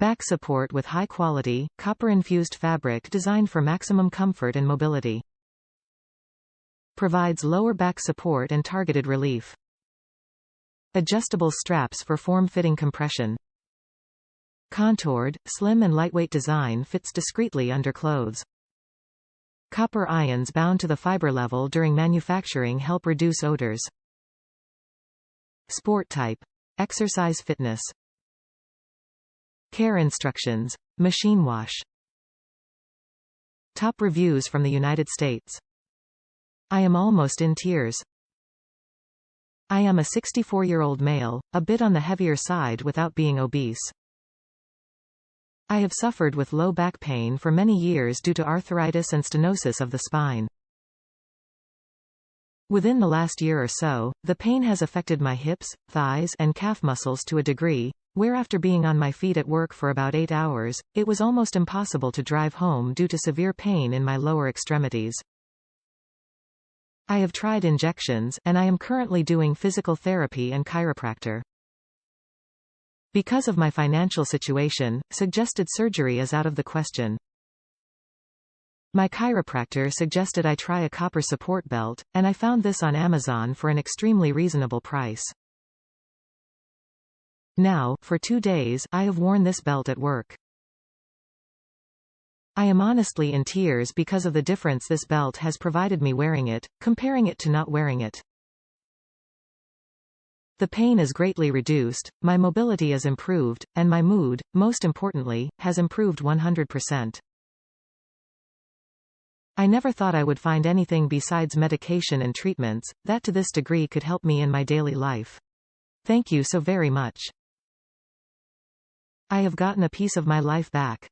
Back support with high-quality, copper-infused fabric designed for maximum comfort and mobility. Provides lower back support and targeted relief. Adjustable straps for form-fitting compression. Contoured, slim and lightweight design fits discreetly under clothes. Copper ions bound to the fiber level during manufacturing help reduce odors. Sport type. Exercise fitness. Care instructions. Machine wash. Top reviews from the United States. I am almost in tears. I am a 64-year-old male, a bit on the heavier side without being obese. I have suffered with low back pain for many years due to arthritis and stenosis of the spine. Within the last year or so, the pain has affected my hips, thighs, and calf muscles to a degree, where after being on my feet at work for about 8 hours, it was almost impossible to drive home due to severe pain in my lower extremities. I have tried injections, and I am currently doing physical therapy and chiropractor. Because of my financial situation, suggested surgery is out of the question. My chiropractor suggested I try a copper support belt, and I found this on Amazon for an extremely reasonable price. Now, for 2 days, I have worn this belt at work. I am honestly in tears because of the difference this belt has provided me wearing it, comparing it to not wearing it. The pain is greatly reduced, my mobility is improved, and my mood, most importantly, has improved 100%. I never thought I would find anything besides medication and treatments that to this degree could help me in my daily life. Thank you so very much. I have gotten a piece of my life back.